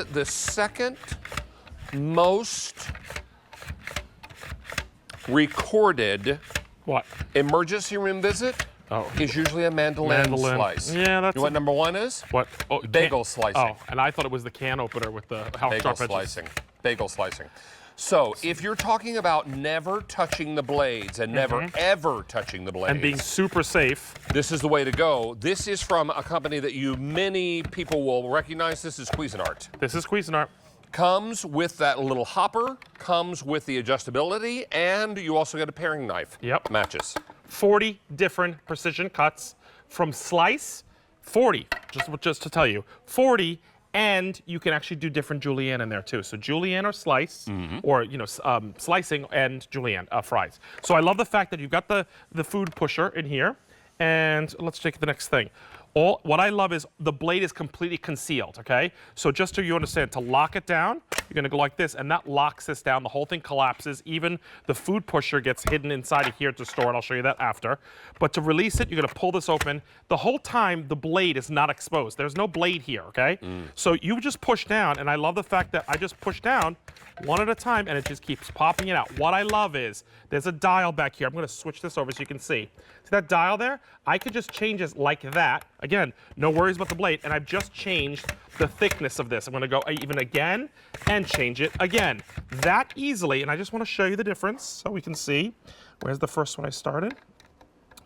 it the second most recorded emergency room visit? Is usually a mandolin slice. Yeah, that's. You know what number 1 is? What? Bagel slicing. Oh, and I thought it was the can opener with the bagel slicing. Bagel slicing. So if you're talking about never touching the blades and never ever touching the blades and being super safe, this is the way to go. This is from a company that many people will recognize. This is Cuisinart. This is Cuisinart. Comes with that little hopper, comes with the adjustability, and you also get a paring knife. Yep. Matches. 40 different precision cuts from slice, 40, just to tell you, 40, and you can actually do different julienne in there too. So julienne or slice, or slicing and julienne fries. So I love the fact that you've got the food pusher in here, and let's take the next thing. What I love is the blade is completely concealed, okay? So just so you understand, to lock it down, you're gonna go like this, and that locks this down. The whole thing collapses. Even the food pusher gets hidden inside of here to store it. I'll show you that after. But to release it, you're gonna pull this open. The whole time, the blade is not exposed. There's no blade here, okay? So you just push down, and I love the fact that I just push down one at a time, and it just keeps popping it out. What I love is there's a dial back here. I'm gonna switch this over so you can see. See that dial there? I could just change it like that. Again, no worries about the blade, and I've just changed the thickness of this. I'm gonna go even again and change it again. That easily, and I just wanna show you the difference so we can see. Where's the first one I started?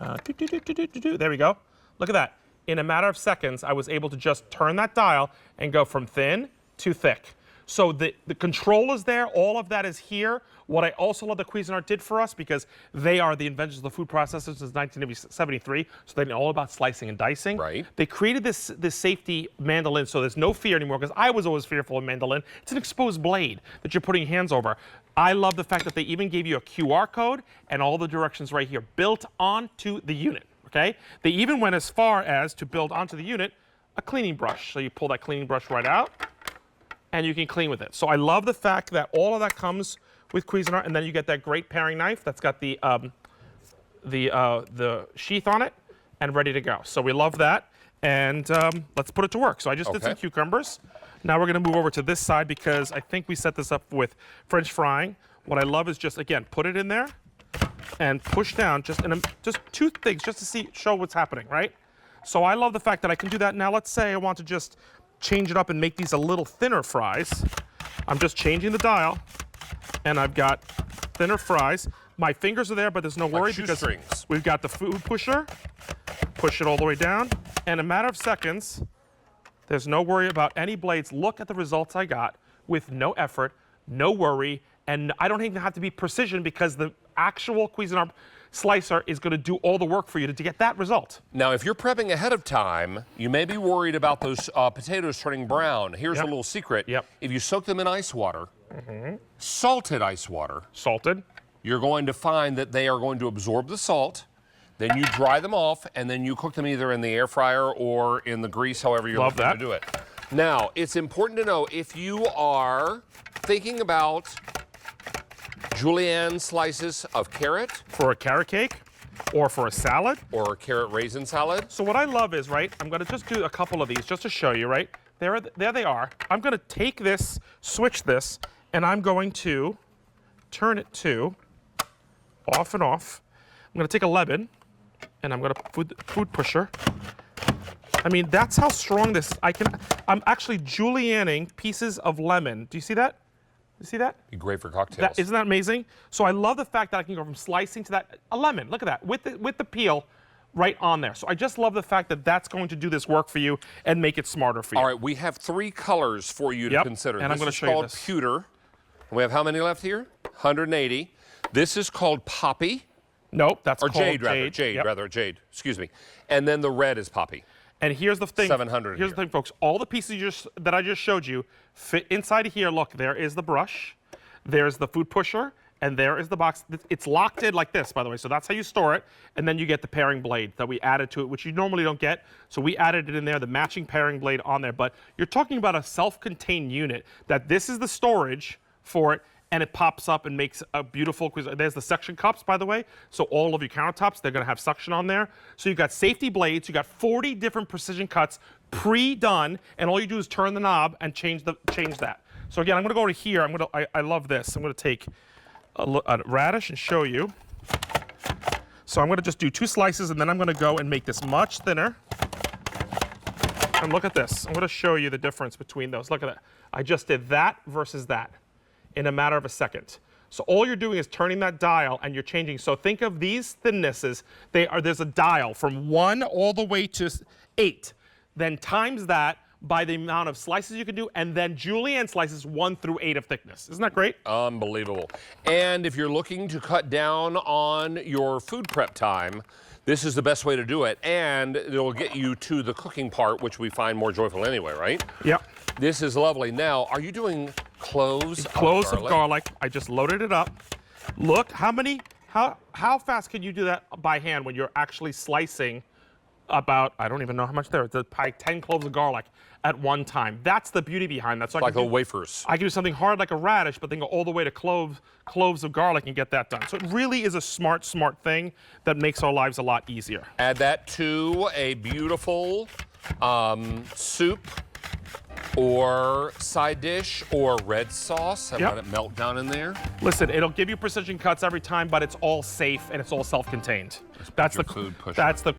There we go. Look at that. In a matter of seconds, I was able to just turn that dial and go from thin to thick. So the control is there, all of that is here. What I also love that Cuisinart did for us, because they are the inventors of the food processors since 1973, so they know all about slicing and dicing. Right. They created this safety mandolin, so there's no fear anymore, because I was always fearful of mandolin. It's an exposed blade that you're putting your hands over. I love the fact that they even gave you a QR code and all the directions right here, built onto the unit, okay? They even went as far as to build onto the unit a cleaning brush. So you pull that cleaning brush right out, and you can clean with it. So I love the fact that all of that comes with Cuisinart, and then you get that great paring knife that's got the sheath on it and ready to go. So we love that, and let's put it to work. So I just did some cucumbers. Now we're gonna move over to this side because I think we set this up with French frying. What I love is just, again, put it in there and push down just two things just to show what's happening, right? So I love the fact that I can do that. Now let's say I want to just change it up and make these a little thinner fries. I'm just changing the dial, and I've got thinner fries. My fingers are there, but there's no worry because we've got the food pusher. Push it all the way down, and in a matter of seconds, there's no worry about any blades. Look at the results I got with no effort, no worry, and I don't even have to be precision because the actual Cuisinart slicer is going to do all the work for you to get that result. Now, if you're prepping ahead of time, you may be worried about those potatoes turning brown. Here's a little secret. If you soak them in ice water, salted ice water, you're going to find that they are going to absorb the salt. Then you dry them off, and then you cook them either in the air fryer or in the grease, however you're going to do it. Now, it's important to know if you are thinking about julienne slices of carrot. For a carrot cake, or for a salad. Or a carrot raisin salad. So what I love is, right, I'm gonna just do a couple of these just to show you, right? There they are. I'm gonna take this, switch this, and I'm going to turn it to off and off. I'm gonna take a lemon, and I'm gonna food pusher. I mean, that's how strong this, I'm actually julienning pieces of lemon. Do you see that? You see that? Be great for cocktails. Isn't that amazing? So I love the fact that I can go from slicing to that, a lemon, look at that, with the peel right on there. So I just love the fact that that's going to do this work for you and make it smarter for you. All right, we have 3 colors for you to consider. And I'm going to show you this. This is called pewter. We have how many left here? 180. This is called poppy. Nope, that's called jade. Jade, excuse me. And then the red is poppy. And here's the thing. 700 Here's the thing, folks. All the pieces that I just showed you fit inside of here. Look, there is the brush, there's the food pusher, and there is the box. It's locked in like this, by the way. So that's how you store it. And then you get the paring blade that we added to it, which you normally don't get. So we added it in there, the matching paring blade on there. But you're talking about a self-contained unit that this is the storage for it, and it pops up and makes a beautiful Cuisinart. There's the suction cups, by the way. So all of your countertops, they're gonna have suction on there. So you've got safety blades, you got 40 different precision cuts pre-done, and all you do is turn the knob and change that. So again, I'm gonna go over here. I love this. I'm gonna take a radish and show you. So I'm gonna just do 2 slices, and then I'm gonna go and make this much thinner. And look at this. I'm gonna show you the difference between those. Look at that. I just did that versus that in a matter of a second. So all you're doing is turning that dial and you're changing. So think of these thinnesses. There's a dial from 1 all the way to 8. Then times that by the amount of slices you can do, and then Julienne slices 1 through 8 of thickness. Isn't that great? Unbelievable. And if you're looking to cut down on your food prep time, this is the best way to do it, and it'll get you to the cooking part, which we find more joyful anyway, right? Yep. This is lovely. Now, are you doing cloves of garlic? I just loaded it up. Look, how fast can you do that by hand when you're actually slicing about, I don't even know how much there is, probably 10 cloves of garlic at one time. That's the beauty behind that. So like the wafers. I can do something hard like a radish, but then go all the way to cloves of garlic and get that done. So it really is a smart thing that makes our lives a lot easier. Add that to a beautiful soup or side dish or red sauce and let it melt down in there. Listen, it'll give you precision cuts every time, but it's all safe and it's all self-contained. That's the